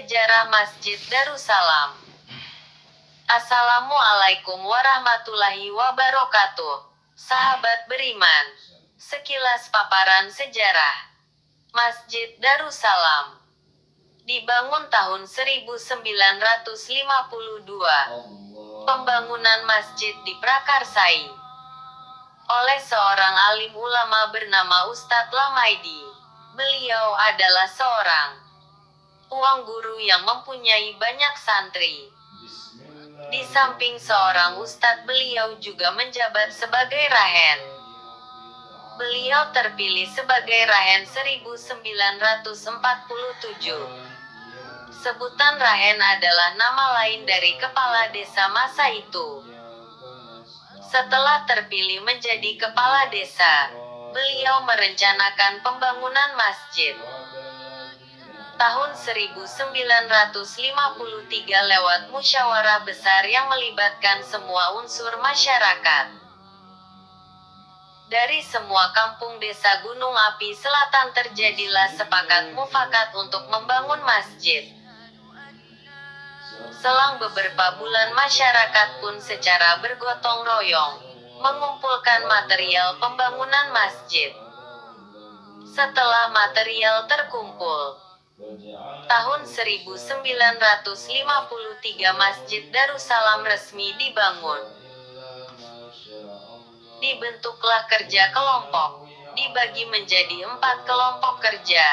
Sejarah Masjid Darussalam. Assalamualaikum warahmatullahi wabarakatuh. Sahabat beriman, sekilas paparan sejarah. Masjid Darussalam dibangun tahun 1952. Pembangunan masjid diprakarsai oleh seorang alim ulama bernama Ustadz Lamaidi. Beliau adalah seorang tuang guru yang mempunyai banyak santri. Di samping seorang ustadz, beliau juga menjabat sebagai rahen. Beliau terpilih sebagai rahen 1947. Sebutan rahen adalah nama lain dari kepala desa masa itu. Setelah terpilih menjadi kepala desa, beliau merencanakan pembangunan masjid. Tahun 1953 lewat musyawarah besar yang melibatkan semua unsur masyarakat. Dari semua kampung desa Gunung Api Selatan terjadilah sepakat mufakat untuk membangun masjid. Selang beberapa bulan masyarakat pun secara bergotong royong mengumpulkan material pembangunan masjid. Setelah material terkumpul, tahun 1953 Masjid Darussalam resmi dibangun. Dibentuklah kerja kelompok, dibagi menjadi 4 kelompok kerja.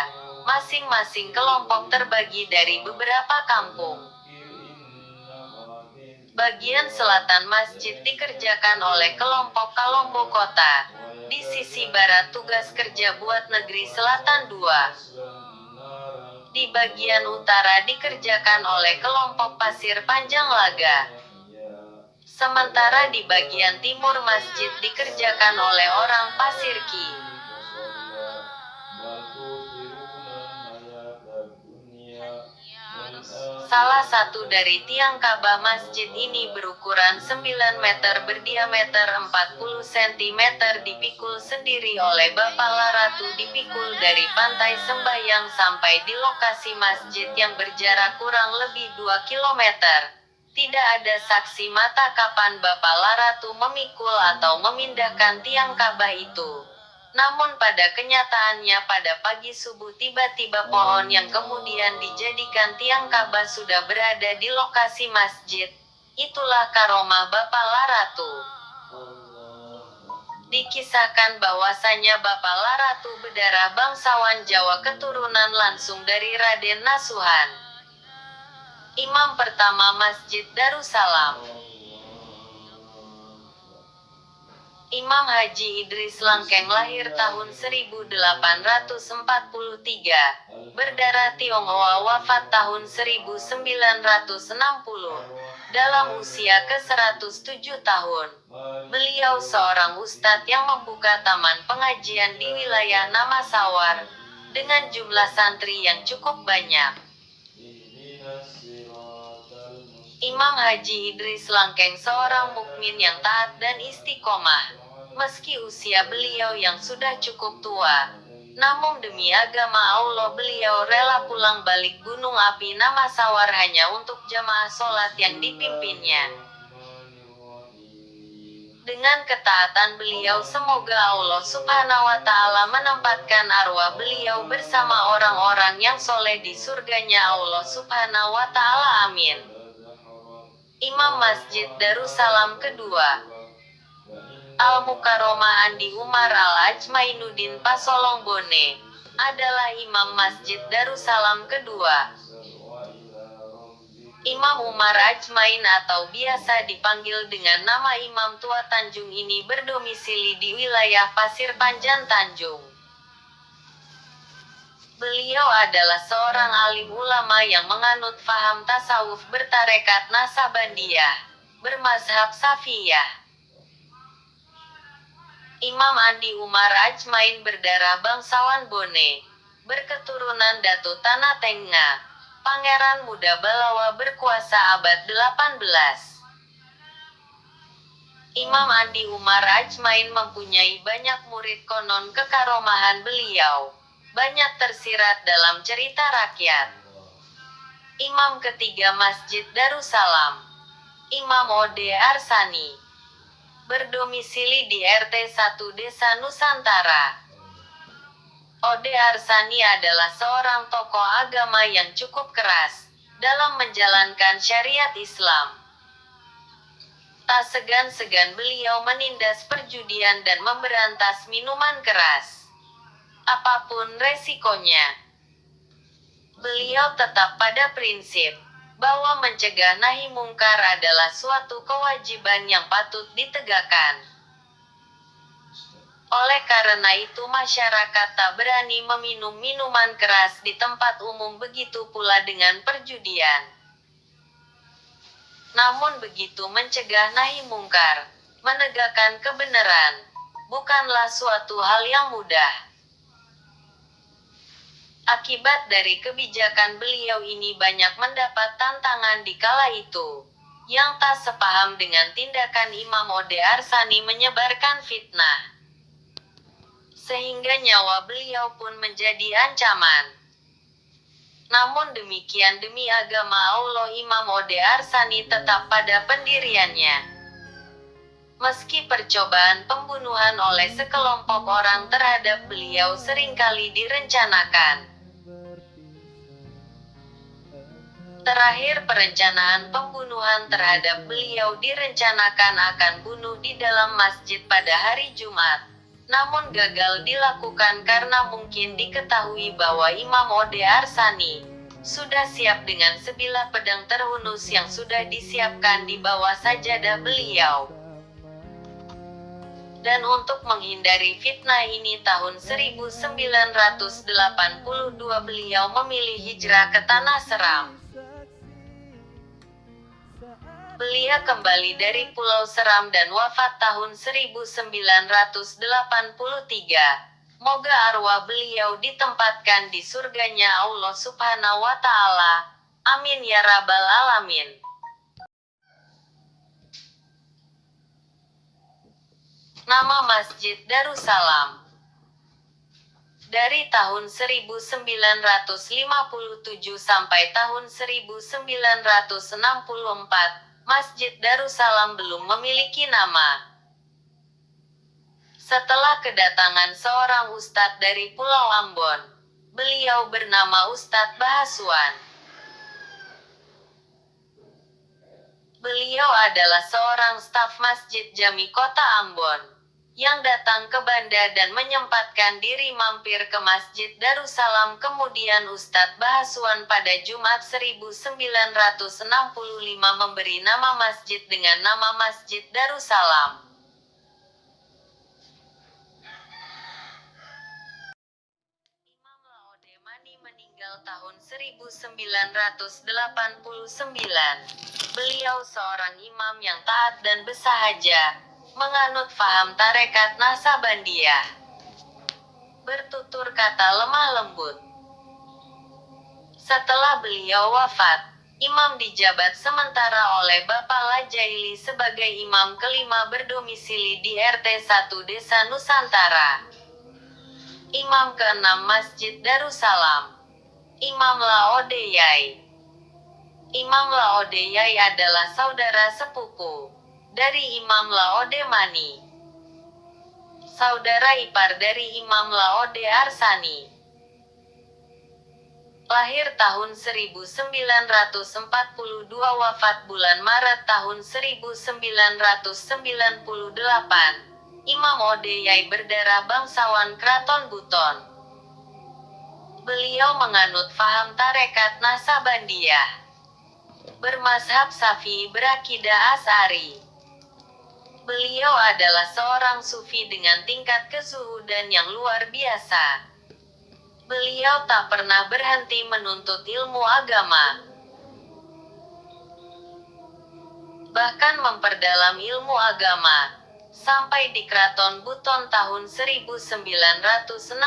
Masing-masing kelompok terbagi dari beberapa kampung. Bagian selatan masjid dikerjakan oleh kelompok Kalombo Kota. Di sisi barat tugas kerja buat Negeri Selatan 2. Di bagian utara dikerjakan oleh kelompok Pasir Panjang Laga. Sementara di bagian timur masjid dikerjakan oleh orang Pasir Ki. Salah satu dari tiang Ka'bah masjid ini berukuran 9 meter berdiameter 40 cm dipikul sendiri oleh Bapak Laratu, dipikul dari pantai Sembayang sampai di lokasi masjid yang berjarak kurang lebih 2 km. Tidak ada saksi mata kapan Bapak Laratu memikul atau memindahkan tiang Ka'bah itu. Namun pada kenyataannya pada pagi subuh tiba-tiba pohon yang kemudian dijadikan tiang Ka'bah sudah berada di lokasi masjid. Itulah karomah Bapak Laratu. Dikisahkan bahwasanya Bapak Laratu berdarah bangsawan Jawa keturunan langsung dari Raden Nasuhan, imam pertama Masjid Darussalam. Imam Haji Idris Langkeng lahir tahun 1843, berdarah Tionghoa, wafat tahun 1960, dalam usia ke-107 tahun. Beliau seorang ustadz yang membuka taman pengajian di wilayah Namasawar, dengan jumlah santri yang cukup banyak. Imam Haji Idris Langkeng seorang mukmin yang taat dan istiqomah. Meski usia beliau yang sudah cukup tua, namun demi agama Allah beliau rela pulang balik Gunung Api Namasawar hanya untuk jamaah sholat yang dipimpinnya. Dengan ketaatan beliau, semoga Allah Subhanahu wa Ta'ala menempatkan arwah beliau bersama orang-orang yang soleh di surganya Allah Subhanahu wa Ta'ala. Amin. Imam Masjid Darussalam kedua, Al-Mukarromah Andi Umar Al-Ajmainuddin Pasolong Bone, adalah Imam Masjid Darussalam kedua. Imam Umar Ajmain atau biasa dipanggil dengan nama Imam Tua Tanjung ini berdomisili di wilayah Pasir Panjang Tanjung. Beliau adalah seorang alim ulama yang menganut faham tasawuf bertarekat Nasabandiyah, bermazhab Safiyah. Imam Andi Umar Ajmain berdarah bangsawan Bone, berketurunan Datu Tanah Tengah, Pangeran Muda Balawa berkuasa abad 18. Imam Andi Umar Ajmain mempunyai banyak murid, konon kekaromahan beliau banyak tersirat dalam cerita rakyat. Imam ketiga Masjid Darussalam, Imam Ode Arsani, berdomisili di RT 1 Desa Nusantara. Ode Arsani adalah seorang tokoh agama yang cukup keras dalam menjalankan syariat Islam. Tak segan-segan beliau menindas perjudian dan memberantas minuman keras, apapun resikonya. Beliau tetap pada prinsip bahwa mencegah nahi mungkar adalah suatu kewajiban yang patut ditegakkan. Oleh karena itu masyarakat tak berani meminum minuman keras di tempat umum, begitu pula dengan perjudian. Namun begitu mencegah nahi mungkar, menegakkan kebenaran, bukanlah suatu hal yang mudah. Akibat dari kebijakan beliau ini banyak mendapat tantangan di kala itu, yang tak sepaham dengan tindakan Imam Ode Arsani menyebarkan fitnah, sehingga nyawa beliau pun menjadi ancaman. Namun demikian, demi agama Allah, Imam Ode Arsani tetap pada pendiriannya. Meski percobaan pembunuhan oleh sekelompok orang terhadap beliau seringkali direncanakan. Terakhir, perencanaan pembunuhan terhadap beliau direncanakan akan bunuh di dalam masjid pada hari Jumat, namun gagal dilakukan karena mungkin diketahui bahwa Imam Ode Arsani sudah siap dengan sebilah pedang terhunus yang sudah disiapkan di bawah sajadah beliau. Dan untuk menghindari fitnah ini, tahun 1982 beliau memilih hijrah ke Tanah Seram. Beliau kembali dari Pulau Seram dan wafat tahun 1983. Moga arwah beliau ditempatkan di surganya Allah Subhanahu wa Ta'ala. Amin ya Rabbal Alamin. Nama Masjid Darussalam. Dari tahun 1957 sampai tahun 1964, Masjid Darussalam belum memiliki nama. Setelah kedatangan seorang ustadz dari Pulau Ambon, beliau bernama Ustadz Bahaswan. Beliau adalah seorang staf Masjid Jami Kota Ambon, yang datang ke Banda dan menyempatkan diri mampir ke Masjid Darussalam. Kemudian Ustadz Bahaswan pada Jumat 1965 memberi nama masjid dengan nama Masjid Darussalam. Imam Laode Mani meninggal tahun 1989. Beliau seorang imam yang taat dan bersahaja, menganut faham tarekat Naksabandiyah, bertutur kata lemah lembut. Setelah beliau wafat, imam dijabat sementara oleh Bapak Lajaili sebagai imam kelima berdomisili di RT 1 Desa Nusantara. Imam keenam Masjid Darussalam, Imam Laode Yai. Imam Laode Yai adalah saudara sepupu dari Imam Laode Mani, saudara ipar dari Imam Laode Arsani. Lahir tahun 1942, wafat bulan Maret tahun 1998. Imam Ode Yai berdarah bangsawan Kraton Buton. Beliau menganut faham tarekat Naksabandiyah, bermazhab Syafi'i, berakidah Asy'ari. Beliau adalah seorang sufi dengan tingkat kezuhudan yang luar biasa. Beliau tak pernah berhenti menuntut ilmu agama, bahkan memperdalam ilmu agama, sampai di Kraton Buton tahun 1965.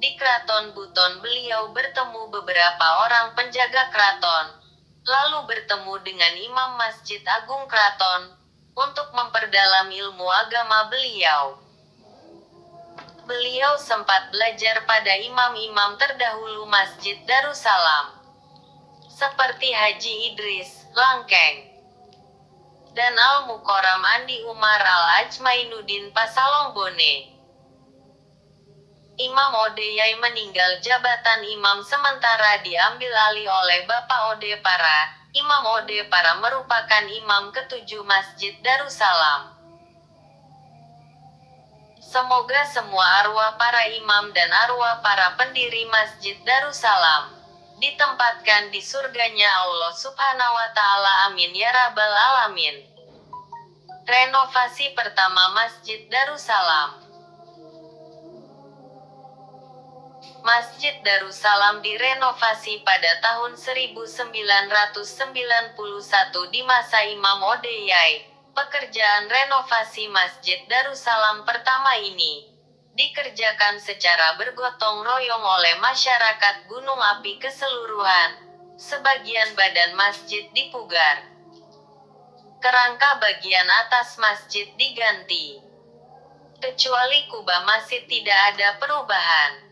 Di Kraton Buton beliau bertemu beberapa orang penjaga kraton, lalu bertemu dengan Imam Masjid Agung Kraton, untuk memperdalam ilmu agama beliau. Beliau sempat belajar pada imam-imam terdahulu Masjid Darussalam. seperti Haji Idris, Langkeng, dan Al-Mukarram Andi Umar Al-Ajmainuddin Pasalong Bone. Imam Ode Yai meninggal, jabatan imam sementara diambil alih oleh Bapak Ode Para. Imam Ode Para merupakan imam ketujuh Masjid Darussalam. Semoga semua arwah para imam dan arwah para pendiri Masjid Darussalam ditempatkan di surganya Allah Subhanahu wa Ta'ala. Amin ya Rabbal Alamin. Renovasi pertama Masjid Darussalam. Masjid Darussalam direnovasi pada tahun 1991 di masa Imam Ode Yai. Pekerjaan renovasi Masjid Darussalam pertama ini dikerjakan secara bergotong royong oleh masyarakat Gunung Api keseluruhan. Sebagian badan masjid dipugar. Kerangka bagian atas masjid diganti. Kecuali kubah masjid tidak ada perubahan.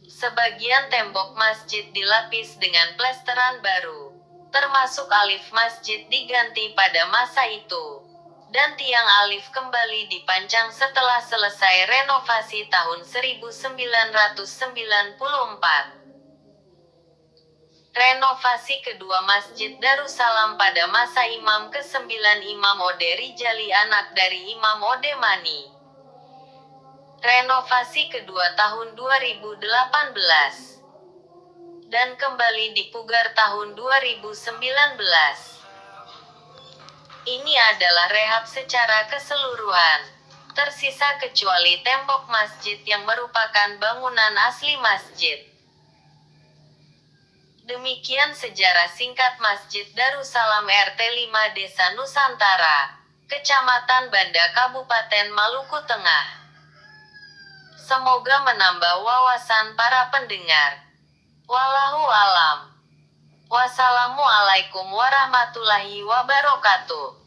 Sebagian tembok masjid dilapis dengan plesteran baru, termasuk alif masjid diganti pada masa itu, dan tiang alif kembali dipancang setelah selesai renovasi tahun 1994. Renovasi kedua Masjid Darussalam pada masa Imam ke-9 Imam Ode Rijali anak dari Imam Ode Mani. Renovasi kedua tahun 2018 dan kembali dipugar tahun 2019. Ini adalah rehab secara keseluruhan, tersisa kecuali tembok masjid yang merupakan bangunan asli masjid. Demikian sejarah singkat Masjid Darussalam RT 5 Desa Nusantara, Kecamatan Banda Kabupaten Maluku Tengah. Semoga menambah wawasan para pendengar. Wallahu alam. Wassalamualaikum warahmatullahi wabarakatuh.